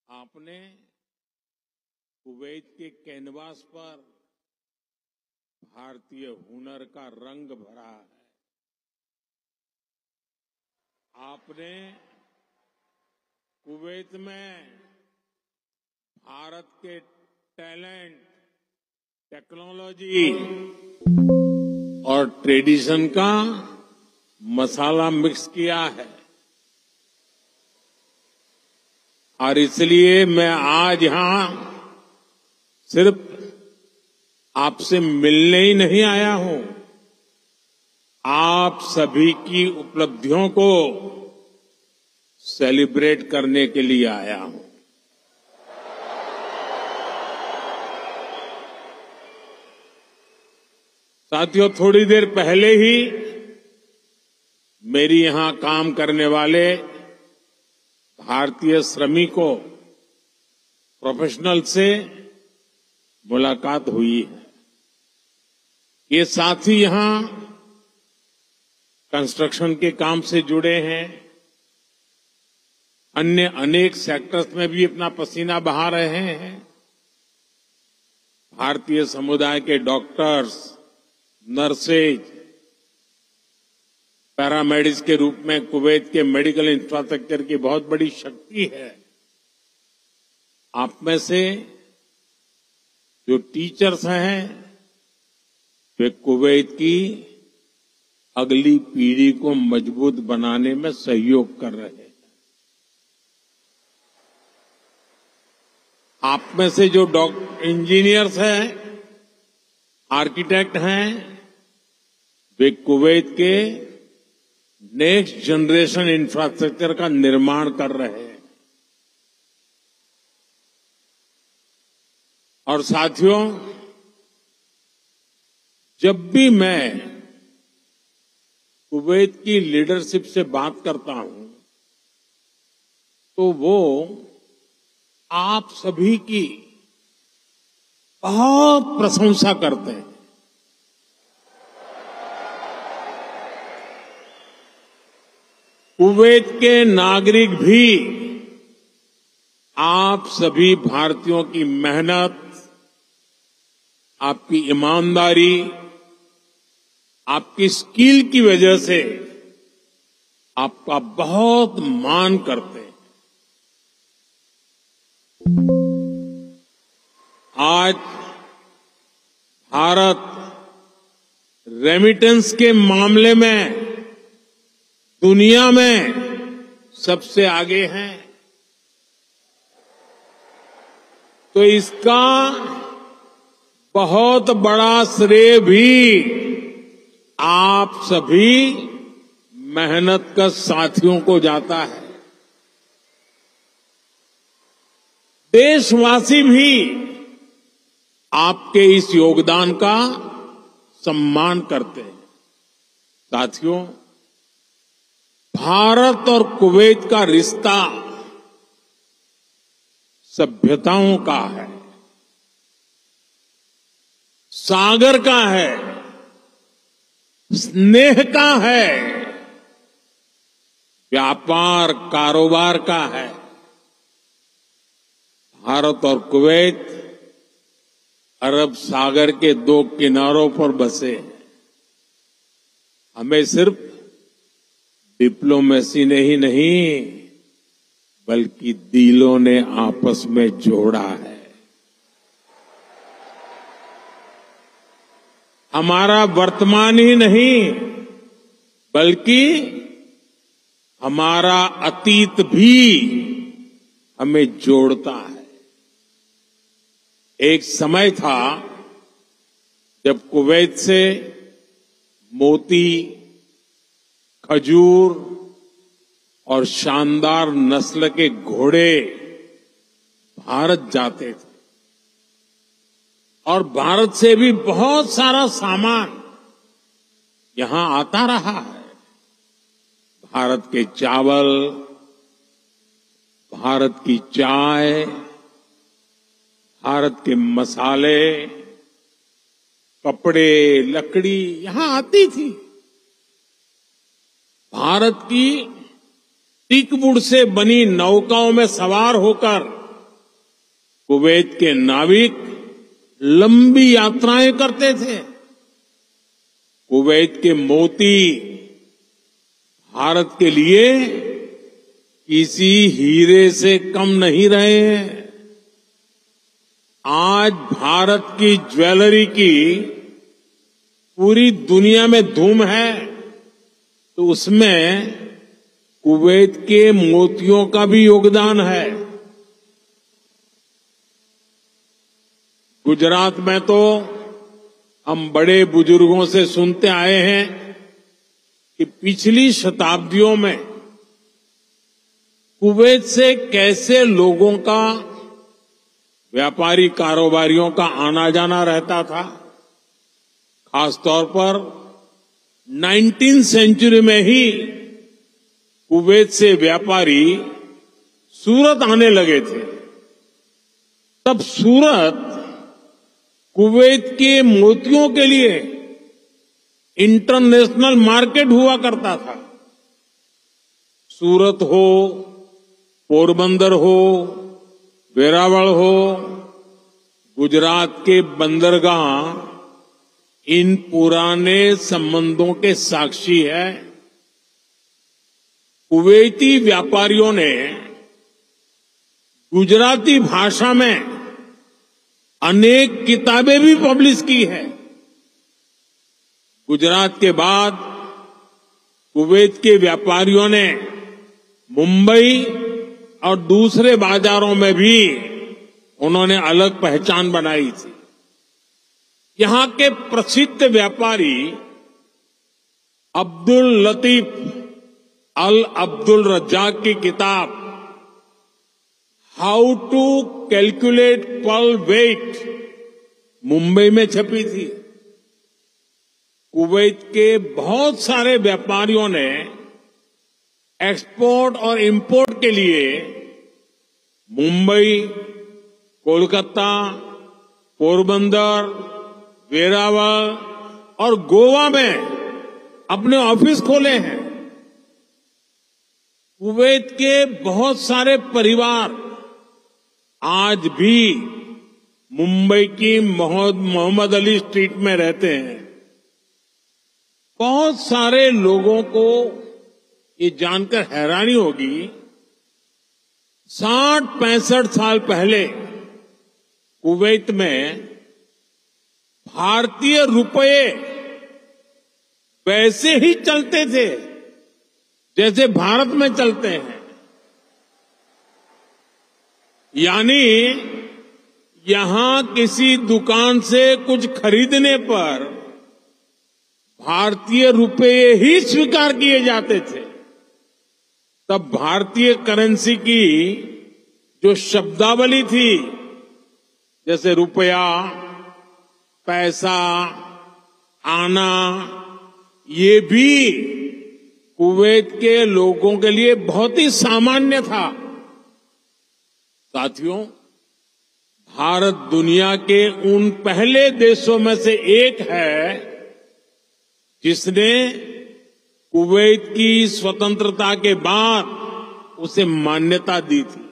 आपने कुवैत के कैनवास पर भारतीय हुनर का रंग भरा है। आपने कुवैत में भारत के टैलेंट, टेक्नोलॉजी और ट्रेडिशन का मसाला मिक्स किया है। और इसलिए मैं आज यहां सिर्फ आपसे मिलने ही नहीं आया हूं, आप सभी की उपलब्धियों को सेलिब्रेट करने के लिए आया हूं। साथियों, थोड़ी देर पहले ही मेरी यहां काम करने वाले भारतीय श्रमिकों, प्रोफेशनल से मुलाकात हुई है। ये साथी यहां कंस्ट्रक्शन के काम से जुड़े हैं, अन्य अनेक सेक्टर्स में भी अपना पसीना बहा रहे हैं। भारतीय समुदाय के डॉक्टर्स, नर्सेज, पैरामेडिक्स के रूप में कुवैत के मेडिकल इंफ्रास्ट्रक्चर की बहुत बड़ी शक्ति है। आप में से जो टीचर्स हैं वे कुवैत की अगली पीढ़ी को मजबूत बनाने में सहयोग कर रहे हैं। आप में से जो इंजीनियर्स हैं, आर्किटेक्ट हैं, वे कुवैत के नेक्स्ट जनरेशन इंफ्रास्ट्रक्चर का निर्माण कर रहे हैं। और साथियों, जब भी मैं कुवैत की लीडरशिप से बात करता हूं तो वो आप सभी की बहुत प्रशंसा करते हैं। कुवैत के नागरिक भी आप सभी भारतीयों की मेहनत, आपकी ईमानदारी, आपकी स्किल की वजह से आपका बहुत मान करते हैं। आज भारत रेमिटेंस के मामले में दुनिया में सबसे आगे हैं, तो इसका बहुत बड़ा श्रेय भी आप सभी मेहनत कर साथियों को जाता है। देशवासी भी आपके इस योगदान का सम्मान करते हैं। साथियों, भारत और कुवैत का रिश्ता सभ्यताओं का है, सागर का है, स्नेह का है, व्यापार कारोबार का है। भारत और कुवैत अरब सागर के दो किनारों पर बसे हैं। हमें सिर्फ डिप्लोमेसी ने ही नहीं बल्कि दिलों ने आपस में जोड़ा है। हमारा वर्तमान ही नहीं बल्कि हमारा अतीत भी हमें जोड़ता है। एक समय था जब कुवैत से मोती, खजूर और शानदार नस्ल के घोड़े भारत जाते थे और भारत से भी बहुत सारा सामान यहां आता रहा है। भारत के चावल, भारत की चाय, भारत के मसाले, कपड़े, लकड़ी यहां आती थी। भारत की टीकवुड से बनी नौकाओं में सवार होकर कुवैत के नाविक लंबी यात्राएं करते थे। कुवैत के मोती भारत के लिए किसी हीरे से कम नहीं रहे हैं। आज भारत की ज्वेलरी की पूरी दुनिया में धूम है, तो उसमें कुवैत के मोतियों का भी योगदान है। गुजरात में तो हम बड़े बुजुर्गों से सुनते आए हैं कि पिछली शताब्दियों में कुवैत से कैसे लोगों का, व्यापारी कारोबारियों का आना जाना रहता था। खासतौर पर 19वीं सेंचुरी में ही कुवैत से व्यापारी सूरत आने लगे थे। तब सूरत कुवैत के मोतियों के लिए इंटरनेशनल मार्केट हुआ करता था। सूरत हो, पोरबंदर हो, वेरावल हो, गुजरात के बंदरगाह इन पुराने संबंधों के साक्षी है। कुवैती व्यापारियों ने गुजराती भाषा में अनेक किताबें भी पब्लिश की है। गुजरात के बाद कुवैत के व्यापारियों ने मुंबई और दूसरे बाजारों में भी उन्होंने अलग पहचान बनाई थी। यहां के प्रसिद्ध व्यापारी अब्दुल लतीफ अल अब्दुल रज्जाक की किताब how to calculate pearl weight Mumbai में छपी थी। कुवैत के बहुत सारे व्यापारियों ने एक्सपोर्ट और इंपोर्ट के लिए मुंबई, कोलकाता, पोरबंदर, वेरावल और गोवा में अपने ऑफिस खोले हैं। कुवैत के बहुत सारे परिवार आज भी मुंबई की मोहम्मद अली स्ट्रीट में रहते हैं। बहुत सारे लोगों को ये जानकर हैरानी होगी, 60-65 साल पहले कुवैत में भारतीय रुपये वैसे ही चलते थे जैसे भारत में चलते हैं। यानी यहां किसी दुकान से कुछ खरीदने पर भारतीय रुपये ही स्वीकार किए जाते थे। तब भारतीय करेंसी की जो शब्दावली थी, जैसे रुपया, पैसा, आना, ये भी कुवैत के लोगों के लिए बहुत ही सामान्य था। साथियों, भारत दुनिया के उन पहले देशों में से एक है जिसने कुवैत की स्वतंत्रता के बाद उसे मान्यता दी थी।